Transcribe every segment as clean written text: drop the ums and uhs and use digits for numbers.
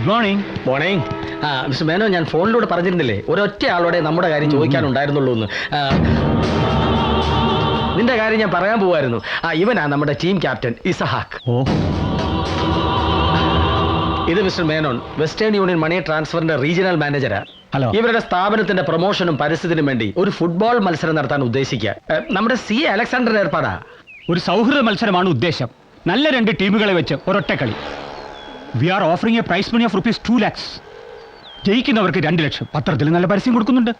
Good morning. Morning. Mister Menon, ഞാൻ ഫോണിലൂടെ പറഞ്ഞിരുന്നില്ലേ ഒരൊറ്റ ആളോടെ നമ്മുടെ കാര്യം ചോദിക്കാനുണ്ടായിരുന്നുള്ളൂ എന്ന്. നിന്റെ കാര്യം ഞാൻ പറയാൻ പോവായിരുന്നു. ഇവനാ നമ്മുടെ ടീം ക്യാപ്റ്റൻ ഇസഹാക്ക്. ഓ, ഇത് മിസ്റ്റർ മേനോൻ, വെസ്റ്റേൺ യൂണിയൻ മണി ട്രാൻസ്ഫറിന്റെ റീജിയണൽ മാനേജരാ. ഹലോ. ഇവരുടെ സ്ഥാപനത്തിന്റെ പ്രൊമോഷനും പരിസ്ഥിതിനും വേണ്ടി ഒരു ഫുട്ബോൾ മത്സരം നടത്താൻ ഉദ്ദേശിക്കുക. നമ്മുടെ സി അലക്സാണ്ടർ ഏർപ്പാടാ. ഒരു സൗഹൃദ മത്സരമാണ് ഉദ്ദേശം. നല്ല 2 ടീമുകളെ വെച്ച് ഒരൊറ്റ കളി. We are offering a prize money of rupees 2 lakhs. ജയിക്കുന്നവർക്ക് 2 ലക്ഷം. പത്രത്തിൽ നല്ല പരസ്യം കൊടുക്കുന്നുണ്ട്.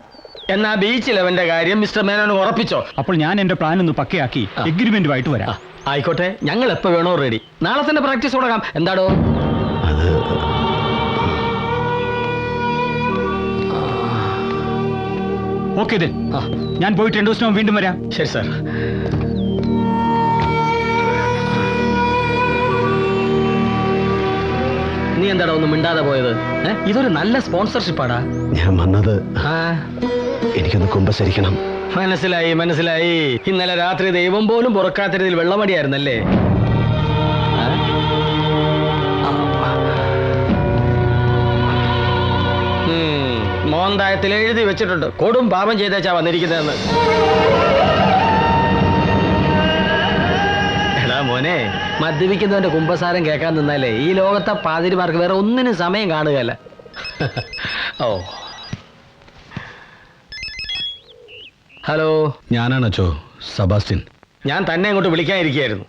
എന്നാ ബീച്ച് 11ന്റെ കാര്യം മിസ്റ്റർ മേനോൻ ഉറപ്പിച്ചോ? അപ്പോൾ ഞാൻ എന്റെ പ്ലാൻ ഒന്ന് പക്കയാക്കി എഗ്രിമെന്റുമായിട്ട് വരാം. ആയിക്കോട്ടെ, ഞങ്ങൾ എപ്പോ വേണോ റെഡി. നാളെ തന്നെ പ്രാക്ടീസ് തുടങ്ങാം. എന്താടോ? ഓക്കെ, ഞാൻ പോയിട്ട് 2 ദിവസം വീണ്ടും വരാം. ശരി സാർ. നീ എന്താടാ ഒന്നും മിണ്ടാതെ പോയത്? ഇതൊരു നല്ല സ്പോൺസർഷിപ്പാടാ. ഞാൻ വന്നത് എനിക്കൊന്ന് കുമ്പസരിക്കണം. മനസ്സിലായി മനസ്സിലായി. ഇന്നലെ രാത്രി ദൈവം പോലും പുറക്കാത്ത രീതിയിൽ വെള്ളമടിയായിരുന്നല്ലേ? മോന്തായത്തിൽ എഴുതി വെച്ചിട്ടുണ്ട്, കൊടും പാപം ചെയ്തേച്ചാ വന്നിരിക്കുന്നതെന്ന്. എടാ മോനെ, മദ്യപിക്കുന്നവന്റെ കുമ്പസാരം കേൾക്കാൻ നിന്നാലേ ഈ ലോകത്തെ പാതിരിമാർക്ക് വേറെ ഒന്നിനും സമയം കാണുകയല്ല. ഓ, ഹലോ. ഞാനാണ് അച്ചോ, സെബാസ്റ്റ്യൻ. ഞാൻ തന്നെ അങ്ങോട്ട് വിളിക്കാനിരിക്കുകയായിരുന്നു.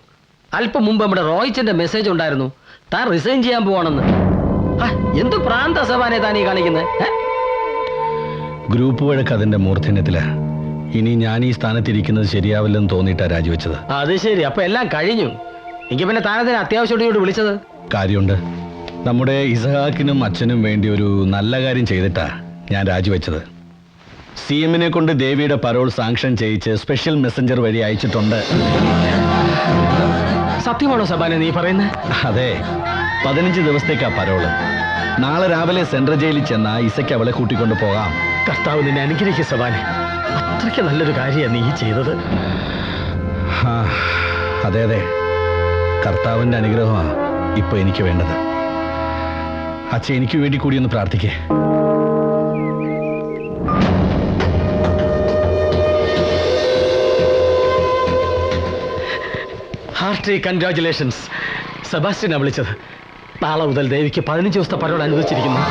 അല്പം മുമ്പ് നമ്മുടെ റോയിച്ചിന്റെ മെസ്സേജ് ഉണ്ടായിരുന്നു, താൻ റിസൈൻ ചെയ്യാൻ പോവാണെന്ന്. എന്ത് പ്രാന്ത സഭാനെ താനീ കാണിക്കുന്നത്? ഗ്രൂപ്പ് വഴക്ക് അതിന്റെ മൂർധന്യത്തില. ഇനി ഞാൻ ഈ സ്ഥാനത്തിരിക്കുന്നത് ശരിയാവില്ലെന്ന് തോന്നിയിട്ടാ രാജിവെച്ചത്. അത് ശരി, അപ്പൊ എല്ലാം കഴിഞ്ഞു. എനിക്ക് പിന്നെ താനത്തിന് അത്യാവശ്യമായിട്ട് വിളിച്ചത്? കാര്യമുണ്ട്. നമ്മുടെ ഇസഹാക്കിനും അച്ഛനും വേണ്ടി ഒരു നല്ല കാര്യം ചെയ്തിട്ടാ ഞാൻ രാജിവെച്ചത്. CM കൊണ്ട് ദേവിയുടെ പരോൾ സാങ്ഷൻ ചെയ്യിച്ച് സ്പെഷ്യൽ മെസ്സഞ്ചർ വഴി അയച്ചിട്ടുണ്ട്. സത്യമാണോ സബാനെ നീ പറയുന്നത്? അതെ, 15 ദിവസത്തേക്കാ പരോള്. നാളെ രാവിലെ സെൻട്രൽ ജയിലിൽ ചെന്ന ഇസയ്ക്ക് അവളെ കൂട്ടിക്കൊണ്ട് പോകാം. കർത്താവ് നിന്നെ അനുഗ്രഹിക്കുക സബാനെ. അത്രയ്ക്ക് നല്ലൊരു കാര്യമാണ് നീ ചെയ്തത്. അതെ അതെ, കർത്താവിന്റെ അനുഗ്രഹമാണ് ഇപ്പൊ എനിക്ക് വേണ്ടത്. അച്ഛൻ എനിക്ക് വേണ്ടി കൂടി ഒന്ന് പ്രാർത്ഥിക്കേ. Hearty congratulations. സെബാസ്റ്റ്യനാണ് വിളിച്ചത്. നാളെ മുതൽ ദേവിക്ക് 15 ദിവസത്തെ പരോൾ അനുവദിച്ചിരിക്കുന്നു.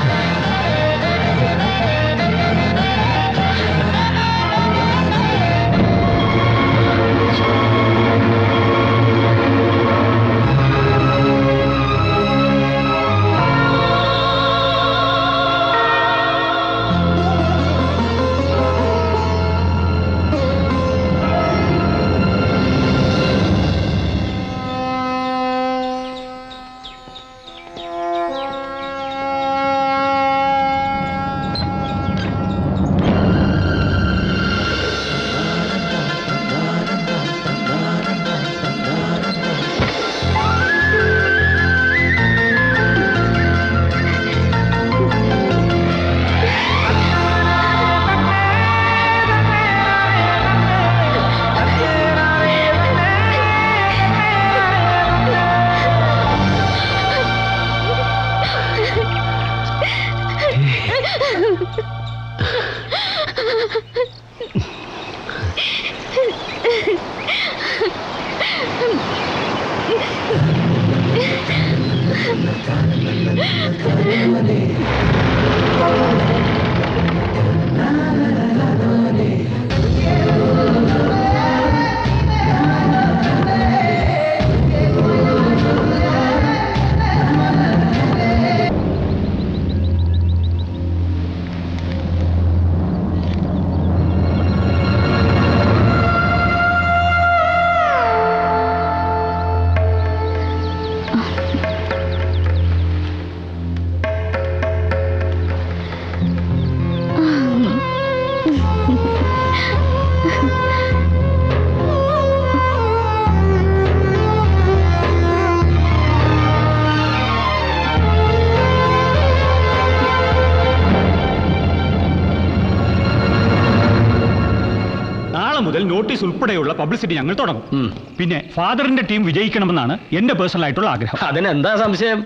നോട്ടീസ് ഉൾപ്പെടെയുള്ള പബ്ലിസിറ്റി ഞങ്ങൾ തുടങ്ങും. ഉം. പിന്നെ ഫാദറിന്റെ ടീം വിജയിക്കണമെന്നാണ് എന്റെ പേഴ്സണൽ ആയിട്ടുള്ള ആഗ്രഹം. അതിനെന്താ സംശയം?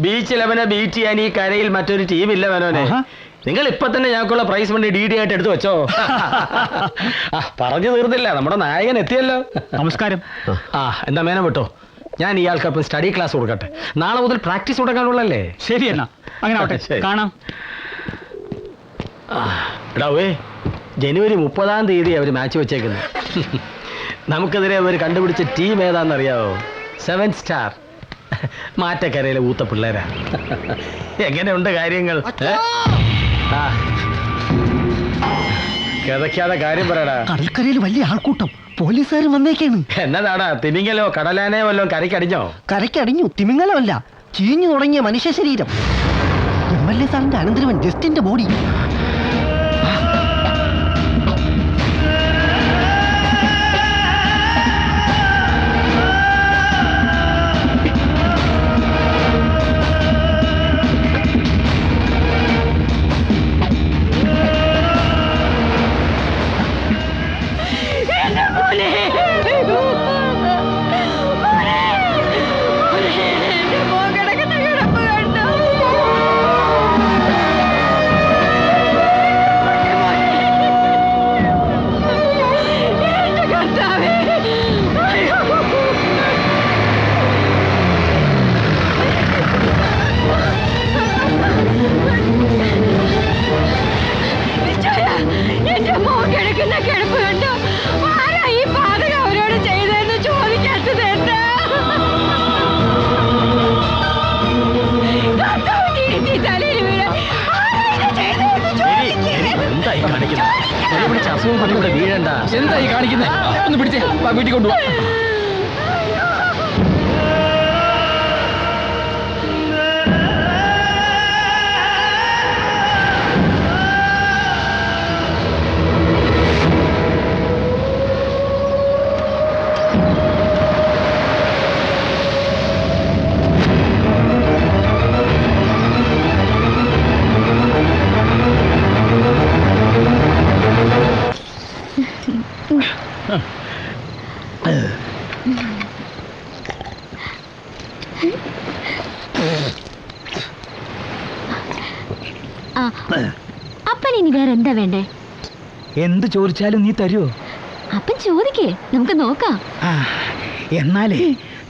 ബീച്ച് 11 ബീറ്റ് ചെയ്യാൻ ഈ കരയിൽ മറ്റൊരു ടീമില്ല മനോനെ. ആഹാ. നിങ്ങൾ ഇപ്പൊ തന്നെ ഞങ്ങൾക്കുള്ള പ്രൈസ് മണി DD ആയിട്ട് എടുത്തു വെച്ചോ. പറഞ്ഞു തീർന്നില്ല, നമ്മുടെ നായകൻ എത്തിയല്ലോ. നമസ്കാരം. എന്താ മേനം വിട്ടോ, ഞാൻ ഇയാൾക്കപ്പം സ്റ്റഡി ക്ലാസ് കൊടുക്കട്ടെ. നാളെ മുതൽ പ്രാക്ടീസ് തുടങ്ങാനുള്ളല്ലേ? ശരി എന്നാ, അങ്ങനെ ആവട്ടെ. ശരി. കാണാം. എടാവേ, ജനുവരി 30-ാം തീയതി അവർ മാച്ച് വെച്ചേക്കുന്നത്. നമുക്കെതിരെ അവർ കണ്ടുപിടിച്ച ടീം ഏതാണെന്നറിയാവോ? 7 സ്റ്റാർ. മാറ്റക്കരയിലെ ഊത്ത പിള്ളേരാ. എങ്ങനെയുണ്ട് കാര്യങ്ങൾ? കിതയ്ക്കാതെ കാര്യം പറയടാ. കടൽക്കരയിൽ വലിയ ആൾക്കൂട്ടം, പോലീസുകാരും വന്നേക്കാണ്. എന്നതാടാ, തിമിങ്ങലോ കടലാനയോ വല്ലോ കരയ്ക്കടിഞ്ഞോ? കരയ്ക്കടിഞ്ഞു, തിമിങ്ങലമല്ല, ചീഞ്ഞു തുടങ്ങിയ മനുഷ്യ ശരീരം. MLA സാറിന്റെ അനന്തരവൻ ജസ്റ്റിന്റെ ബോഡി. എന്തായി കാണിക്കുന്നത്? അസുഖം കൊണ്ടിവിടെ വീഴണ്ട. എന്തായി കാണിക്കുന്നത്? ഒന്ന് പിടിച്ചേ, വീട്ടിൽ കൊണ്ടുപോവാ. അപ്പൻ ഇനി വേറെ എന്താ വേണ്ടേ? എന്ത് ചോദിച്ചാലും നീ തരുമോ? അപ്പൻ ചോദിക്കേ, നമുക്ക് നോക്കാം. എന്നാലേ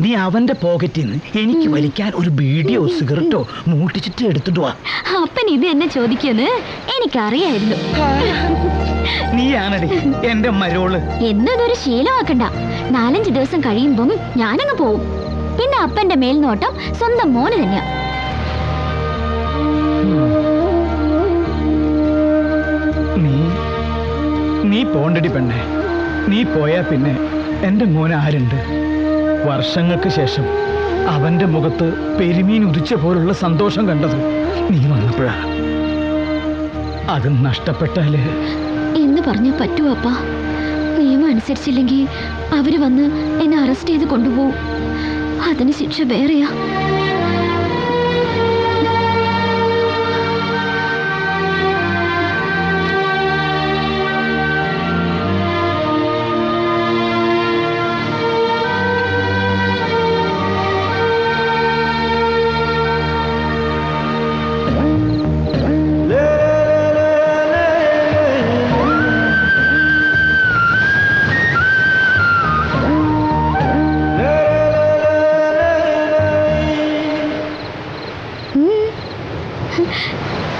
നീ അവന്റെ പോക്കറ്റിൽ നിന്ന് എനിക്ക് വലിക്കാൻ ഒരു ബീഡിയോ സിഗരറ്റോ മൂട്ടിച്ചിട്ട് എടുത്തിട്ട് വാ. അപ്പൻ ഇത് എന്നെ ചോദിക്കുമെന്ന് എനിക്കറിയായിരുന്നു. നീയാണടി എന്റെ മരോള്. എന്നതൊരു ശീലമാക്കണ്ട. 4-5 ദിവസം കഴിയുമ്പം ഞാനങ്ങ് പോവും. പിന്നെ അപ്പന്റെ മേൽനോട്ടം സ്വന്തം മോന് തന്നെയാ. നീ പോണ്ടടി പെണ്ണെ. നീ പോയാ പിന്നെ എന്റെ മോൻ ആരുണ്ട്? വർഷങ്ങൾക്ക് ശേഷം അവന്റെ മുഖത്ത് പെരുമീൻ ഉദിച്ച പോലുള്ള സന്തോഷം കണ്ടത് നീ വന്നപ്പോഴാ. അത് നഷ്ടപ്പെട്ടാല് എന്ന് പറഞ്ഞാ പറ്റുമോ അപ്പാ? നിയമം അനുസരിച്ചില്ലെങ്കിൽ അവര് വന്ന് എന്നെ അറസ്റ്റ് ചെയ്ത് കൊണ്ടുപോകും. അതിന് ശിക്ഷ വേറെയാ.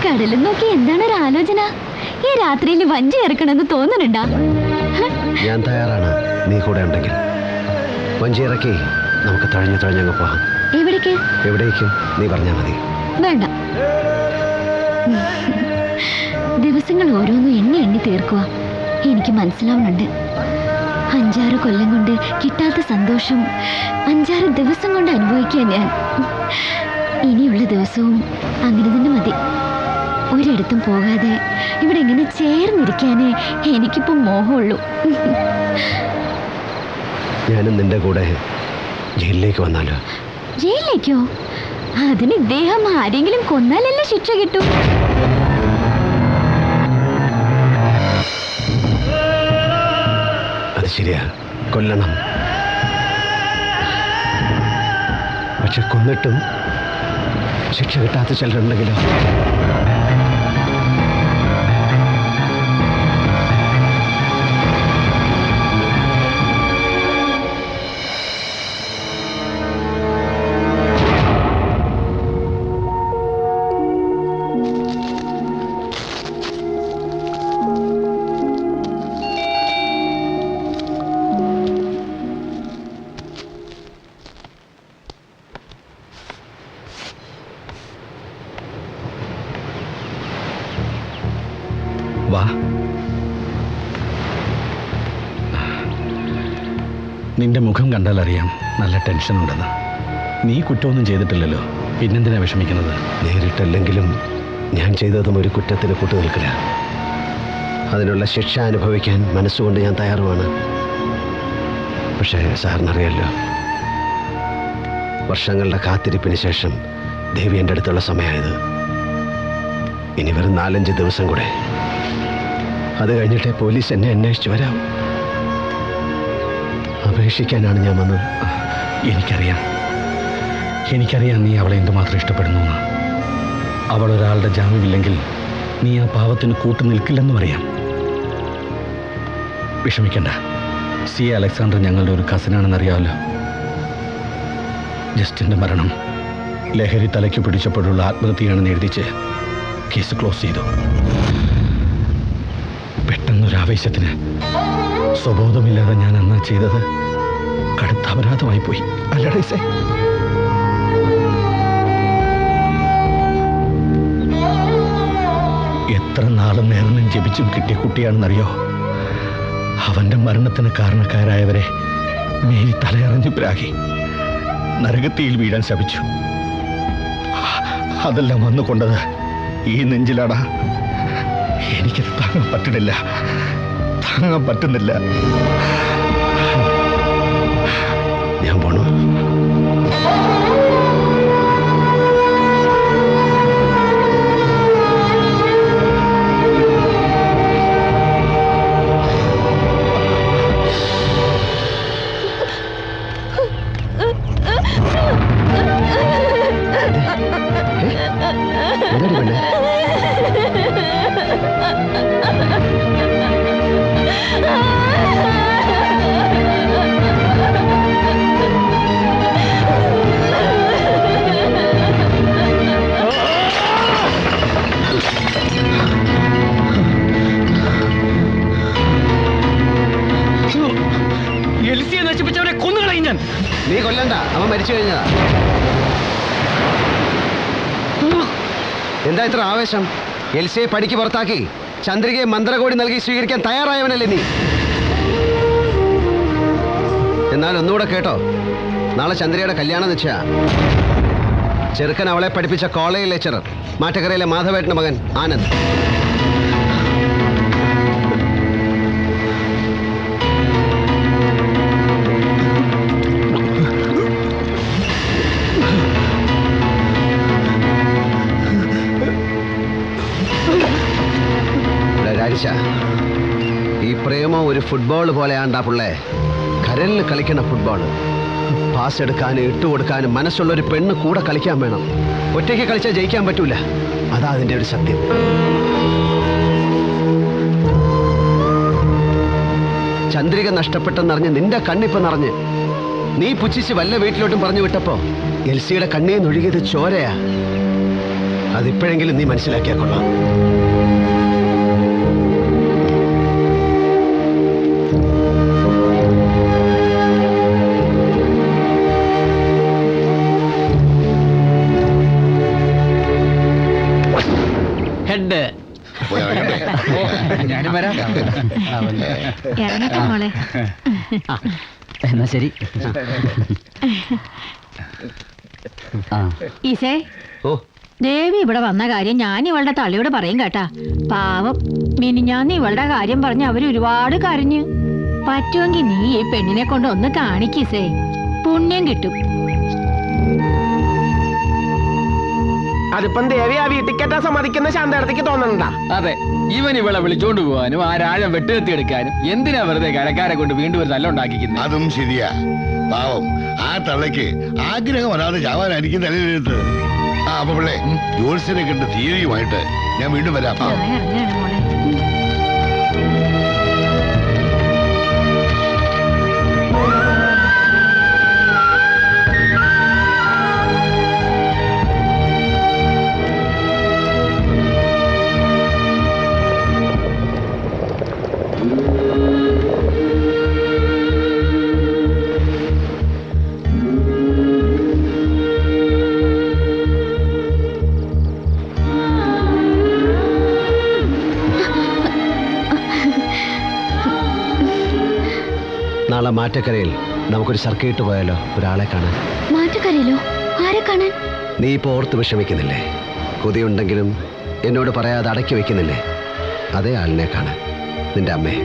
കടലും നോക്കി എന്താണ് ഒരു ആലോചന? ഈ രാത്രിയിൽ വഞ്ചി ഇറക്കണമെന്ന് തോന്നുന്നുണ്ടാ? ഞാൻ തയ്യാറാണ്, നീ കൂടെ ഉണ്ടെങ്കിൽ. വഞ്ചി ഇറക്കി നമുക്ക് തഴഞ്ഞങ്ങ് പോകാം. എവിടേക്ക്? എവിടേക്കും നീ പറഞ്ഞാൽ മതി. വേണ്ട. ദിവസങ്ങൾ ഓരോന്നും എണ്ണി തീർക്കുക. എനിക്ക് മനസ്സിലാവുന്നുണ്ട്. 5-6 കൊല്ലം കൊണ്ട് കിട്ടാത്ത സന്തോഷം 5-6 ദിവസം കൊണ്ട് അനുഭവിക്കുക ഞാൻ. ഇനിയുള്ള ദിവസവും അങ്ങനെ തന്നെ മതി. ഒരിടത്തും പോകാതെ ഇവിടെ ഇങ്ങനെ ചേർന്നിരിക്കാനേ എനിക്കിപ്പോ മോഹമുള്ളൂ. ഞാനും നിന്റെ കൂടെ ജയിലിലേക്ക് വന്നാലോ? ജയിലിലേക്കോ? അതിന് ഇദ്ദേഹം ആരെങ്കിലും കൊന്നാലല്ലേ ശിക്ഷ കിട്ടും. അത് ശരിയാ, കൊല്ലണം. പക്ഷെ കൊന്നിട്ടും ശിക്ഷ കിട്ടാത്ത ചിലരുണ്ടെങ്കിലോ? വാ. നിന്റെ മുഖം കണ്ടാൽ അറിയാം നല്ല ടെൻഷൻ ഉണ്ടെന്ന്. നീ കുറ്റമൊന്നും ചെയ്തിട്ടില്ലല്ലോ, പിന്നെന്തിനാ വിഷമിക്കുന്നത്? നേരിട്ടല്ലെങ്കിലും ഞാൻ ചെയ്തതും ഒരു കുറ്റത്തിന് കൂട്ടുനിൽക്കില്ല. അതിനുള്ള ശിക്ഷ അനുഭവിക്കാൻ മനസ്സുകൊണ്ട് ഞാൻ തയ്യാറുമാണ്. പക്ഷേ സാറിനറിയാലോ, വർഷങ്ങളുടെ കാത്തിരിപ്പിന് ശേഷം ദേവി എൻ്റെ അടുത്തുള്ള സമയമായത്. ഇനി വെറും 4-5 ദിവസം കൂടെ, അത് കഴിഞ്ഞിട്ടേ പോലീസ് എന്നെ അന്വേഷിച്ച് വരാം. അപേക്ഷിക്കാനാണ് ഞാൻ വന്നത്. എനിക്കറിയാം നീ അവളെ എന്തുമാത്രം ഇഷ്ടപ്പെടുന്നു. അവൾ ഒരാളുടെ ജാമ്യമില്ലെങ്കിൽ നീ ആ പാവത്തിന് കൂട്ടു നിൽക്കില്ലെന്നും അറിയാം. വിഷമിക്കണ്ട. C.A. അലക്സാണ്ടർ ഞങ്ങളുടെ ഒരു കസിനാണെന്നറിയാമല്ലോ. ജസ്റ്റിൻ്റെ മരണം ലഹരി തലയ്ക്ക് പിടിച്ചപ്പോഴുള്ള ആത്മഹത്യയാണെന്ന് എഴുതിച്ച് കേസ് ക്ലോസ് ചെയ്തു. പെട്ടെന്നൊരാവേശത്തിന് സ്വബോധമില്ലാതെ ഞാൻ അന്നാ ചെയ്തത് കടുത്ത അപരാധമായി പോയി. അല്ലടേ സേ? എത്ര നാളും നേർന്നും ജപിച്ചും കിട്ടിയ കുട്ടിയാണെന്നറിയോ? അവന്റെ മരണത്തിന് കാരണക്കാരായവരെ മേരി തലയറിഞ്ഞു പ്രാഗി നരകത്തിയിൽ വീഴാൻ ശപിച്ചു. അതെല്ലാം വന്നുകൊണ്ടത് ഈ നെഞ്ചിലാടാ. എനിക്കത് താങ്ങാൻ പറ്റുന്നില്ല. ഞാൻ പോണു. എന്താടി പെണ്ണേ? എൽസിയെ നശിപ്പിച്ചവരെ കൊന്നുകളയും ഞാൻ. നീ കൊല്ലണ്ട, അവൻ മരിച്ചു കഴിഞ്ഞതാ. എന്താ ഇത്ര ആവേശം? എൽസിയെ പടിക്ക് പുറത്താക്കി ചന്ദ്രികയെ മന്ത്രകോടി നൽകി സ്വീകരിക്കാൻ തയ്യാറായവനല്ലേ നീ? എന്നാൽ ഒന്നുകൂടെ കേട്ടോ, നാളെ ചന്ദ്രികയുടെ കല്യാണം നിശ്ചയ. ചെറുക്കൻ അവളെ പഠിപ്പിച്ച കോളേജ് ലെക്ചറർ, മാറ്റക്കരയിലെ മാധവേട്ടന്റെ മകൻ ആനന്ദ്. ഈ പ്രേമം ഒരു ഫുട്ബോൾ പോലെയാണ്ടാ പുള്ളേ. കരലിൽ കളിക്കണ ഫുട്ബോൾ. പാസ് എടുക്കാനും ഇട്ടുകൊടുക്കാനും മനസ്സുള്ളൊരു പെണ്ണ് കൂടെ കളിക്കാൻ വേണം. ഒറ്റയ്ക്ക് കളിച്ചാൽ ജയിക്കാൻ പറ്റൂല. അതാ അതിൻ്റെ ഒരു സത്യം. ചന്ദ്രിക നഷ്ടപ്പെട്ടെന്നറിഞ്ഞ് നിന്റെ കണ്ണിപ്പം നിറഞ്ഞ് നീ പുച്ഛിച്ച് വല്ല വീട്ടിലോട്ടും പറഞ്ഞു വിട്ടപ്പോ എൽസിയുടെ കണ്ണീന്ന് ഒഴുകിയത് ചോരയാ. അതിപ്പോഴെങ്കിലും നീ മനസ്സിലാക്കിയാൽ കൊള്ളാം. ഹെഡ് ഞാനും വരാം. ഇറങ്ങട്ടെ മോളെ. എന്നാ ശരി. ഈസേ, ഓ ദേവി ഇവിടെ വന്ന കാര്യം ഞാൻ ഇവളുടെ തള്ളിയോട് പറയും കേട്ടാ. പാവം മിനിഞ്ഞാന്ന് ഇവളുടെ കാര്യം പറഞ്ഞ് അവര് ഒരുപാട് കരഞ്ഞു. പറ്റുമെങ്കിൽ നീ ഈ പെണ്ണിനെ കൊണ്ട് ഒന്ന് കാണിക്കീസേ, പുണ്യം കിട്ടും. അതിപ്പം ദേവി ആ വീട്ടിൽ കയറ്റാൻ സമ്മതിക്കുന്ന ശാന്തടത്തേക്ക് തോന്നണ്ടാ? അതെ, ഇവൻ ഇവളെ വിളിച്ചോണ്ട് പോകാനും ആ രാജം വെട്ടുകത്തി എടുക്കാനും എന്തിനാ വെറുതെ കരക്കാരെ കൊണ്ട് വീണ്ടും ഒരു തല്ലുണ്ടാക്കിക്കുന്നത്? അതും ശരിയാ. പാവം ആ തള്ളയ്ക്ക് ആഗ്രഹം വരാതെ ചാവാനായിരിക്കും തലയിലെടുത്ത്. ആ അപ്പൊ പിള്ളേ, ജോത്സ്യനെ കണ്ട് തീയതിയുമായിട്ട് ഞാൻ വീണ്ടും വരാം. ഞാൻ ഇറങ്ങാണ് മോളെ. നാളെ മാറ്റക്കരയിൽ നമുക്കൊരു സർക്കിട്ട് പോയാലോ, ഒരാളെ കാണാൻ. മാറ്റക്കരയിലോ? ആരെ കാണാൻ? നീ ഇപ്പോൾ ഓർത്ത് വിഷമിക്കുന്നില്ലേ? കൊതിയുണ്ടെങ്കിലും എന്നോട് പറയാതെ അടക്കി വെക്കുന്നില്ലേ? അതേ ആളിനെ കാണാൻ, നിന്റെ അമ്മയെ.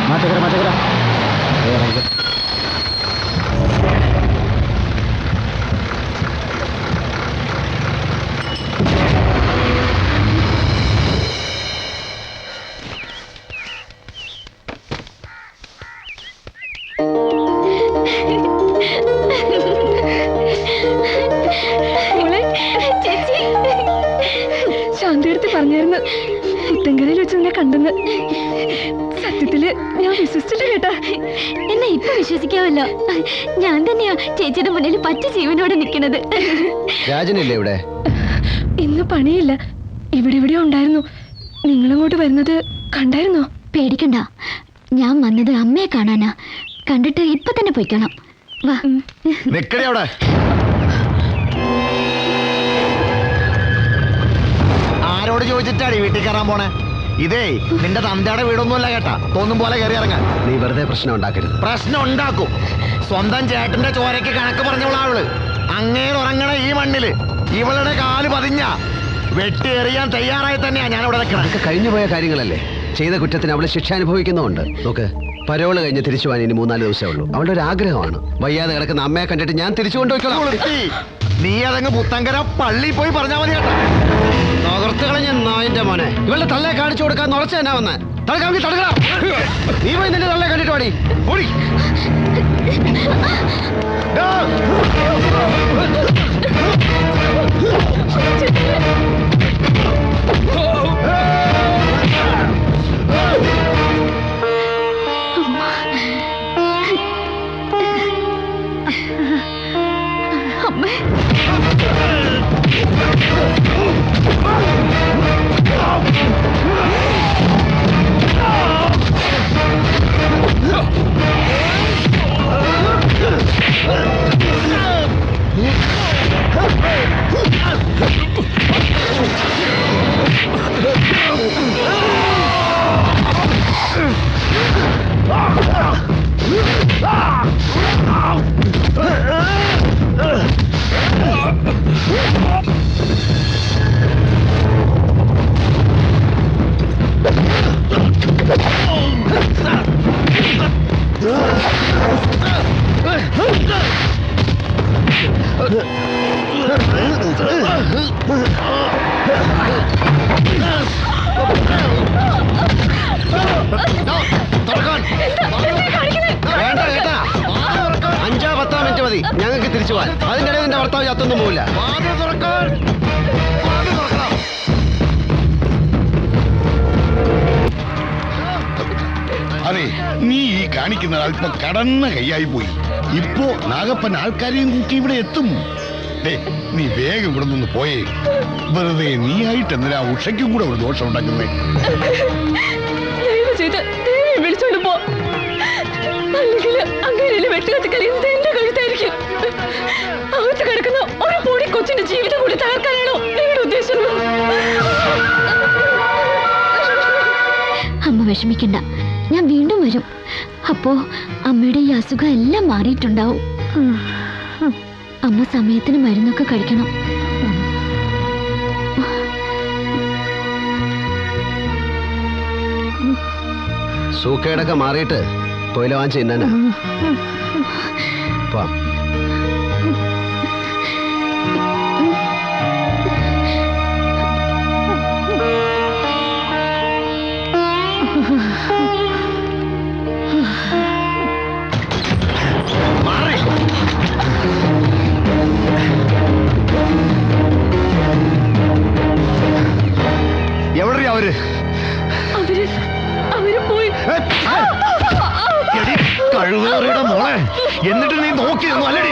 മാറ്റക്കര ശാന്തിയെടുത്ത് പറഞ്ഞായിരുന്നു പുത്തൻകരയിൽ വെച്ച് നിന്നെ കണ്ടെന്ന്. സത്യത്തില് ഞാൻ വിശ്വസിച്ചില്ല കേട്ടാ. എന്നെ ഇപ്പൊ വിശ്വസിക്കാമല്ലോ. ഞാൻ തന്നെയാ ചേച്ചിയുടെ മുന്നിൽ പച്ച ജീവനോടെ നിൽക്കുന്നത്. രാജനില്ലേ ഇവിടെ? ഇന്ന് പണിയില്ല, ഇവിടെ ഉണ്ടായിരുന്നു. നിങ്ങളങ്ങോട്ട് വരുന്നത് കണ്ടായിരുന്നോ? പേടിക്കണ്ട, ഞാൻ വന്നത് അമ്മയെ കാണാനാ. കണ്ടിട്ട് ഇപ്പൊ തന്നെ പോയിക്കണം. വാ. നിക്കടി അവിടെ. ആരോട് ചോദിച്ചിട്ടാണ് വീട്ടിൽ കയറാൻ പോണേ? ഇതേ നിന്റെ തന്തയുടെ വീടൊന്നുമല്ല കേട്ടാ, തോന്നും പോലെ കയറി ഇറങ്ങാൻ. നീ വെറുതെ പ്രശ്നം ഉണ്ടാക്കരുത്. പ്രശ്നം ഉണ്ടാക്കും. സ്വന്തം ചേട്ടന്റെ ചോരയ്ക്ക് കണക്ക് പറഞ്ഞവളാവള്. അങ്ങേര് ഉറങ്ങണ ഈ മണ്ണില് ഇവളുടെ കാല് പതിഞ്ഞ വെട്ടിയെറിയാൻ തയ്യാറായി തന്നെയാ ഞാൻ ഇവിടെ നിൽക്കണം. അതൊക്കെ കഴിഞ്ഞുപോയ കാര്യങ്ങളല്ലേ. ചെയ്ത കുറ്റത്തിന് അവള് ശിക്ഷ അനുഭവിക്കുന്നുണ്ട്. നോക്ക്, പരോള് കഴിഞ്ഞ് തിരിച്ചു പോകാൻ ഇനി 3-4 ദിവസമേ ഉള്ളൂ. അവളുടെ ഒരു ആഗ്രഹമാണ്. വയ്യാതെ കിടക്കുന്ന അമ്മയെ കണ്ടിട്ട് ഞാൻ തിരിച്ചു കൊണ്ടുപോയിക്കോളാം. നീ അതങ്ങ് പുത്തങ്കര പള്ളി പോയി പറഞ്ഞാൽ മതി കേട്ടോ. തകർത്ത് കളഞ്ഞ നായിന്റെ മോനെ, ഇവളുടെ തള്ളെ കാണിച്ചു കൊടുക്കാൻ ഉറച്ചു തന്നെ വന്ന് തടുക്കാമെങ്കിൽ തടുക്കണം. നീ പോയി നിന്റെ തള്ളെ കണ്ടിട്ട് പാടി ഓടി. അമ്മേ, വേണ്ട കേട്ടാ, 5-10 മിനിറ്റ് മതി ഞങ്ങൾക്ക് തിരിച്ചു പോകാൻ. അതിൻ്റെ ഇടയിൽ നിന്റെ ഭർത്താവ് ചത്തൊന്നും പോവില്ല. അതെ, നീ ഈ കാണിക്കുന്ന അല്പം കടന്ന കൈയായി പോയി. ഇപ്പോ നാഗപ്പൻ ആൾക്കാരെയും കൂട്ടി ഇവിടെ എത്തും. നീ വേഗം ഇവിടെ നിന്ന് പോയേ. വെറുതെ നീ ആയിട്ട് എന്തിനാ ഉഷയ്ക്കും കൂടെ ഒരു ദോഷം ഉണ്ടാക്കുന്നേ? വിളിച്ചോണ്ട് പോ, അല്ലെങ്കിൽ അങ്ങനെ വെട്ടുകത്തിക്കളിയുന്നത് എന്റെ കഴുത്തായിരിക്കും. അകത്ത് കിടക്കുന്ന ഒരു പൊടി കൊച്ചിന്റെ ജീവിതം കൂടി തകർക്കാനാണോ നിങ്ങളുടെ ഉദ്ദേശം? അമ്മ വിഷമിക്കണ്ട, ഞാൻ വീണ്ടും വരും. അപ്പോ അമ്മയുടെ ഈ അസുഖം എല്ലാം മാറിയിട്ടുണ്ടാവും. അമ്മ സമയത്തിന് മരുന്നൊക്കെ കഴിക്കണം. സൂക്കേടൊക്കെ മാറിയിട്ട് പോയില വാങ്ങിച്ച് തിന്നാനാ. പോവാം. എവിടെ അവര്? അവര് പോയി. എടി, കഴിവേറിയുടെ മോളെ, എന്നിട്ട് നീ നോക്കി നിന്നു അല്ലടി?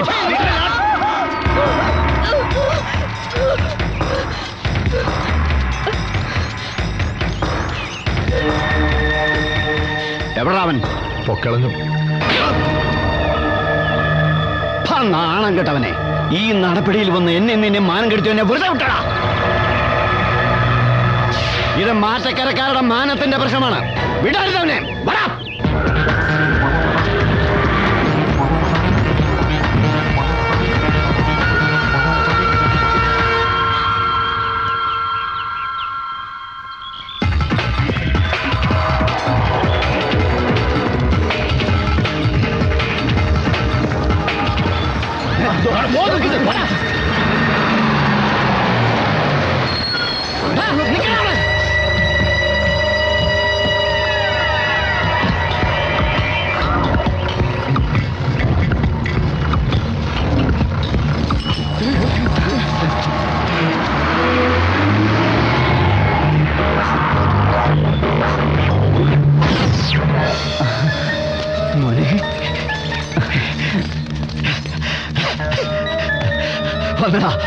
എവിടാ അവൻ? പൊക്കളഞ്ഞു. നാണം കേട്ടവനെ, ഈ നടപടിയിൽ വന്ന് എന്നെ മാനം കെടുത്തവനെ വെറുതെ വിട്ടടാ. ഇത് മാറ്റക്കരക്കാരുടെ മാനത്തിന്റെ പ്രശ്നമാണ്. വിടരുതവനെ. വരാ.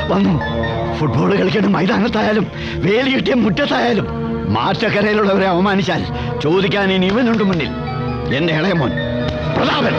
വന്നു. ഫുട്ബോൾ കളിക്കുന്ന മൈതാനത്തായാലും വേലി കിട്ടിയ മുറ്റത്തായാലും മാറ്റക്കരയിലുള്ളവരെ അവമാനിച്ചാൽ ചോദിക്കാൻ ഇനി ഇവനുണ്ട് മുന്നിൽ. എന്റെ ഇളയമോൻ പ്രതാപൻ.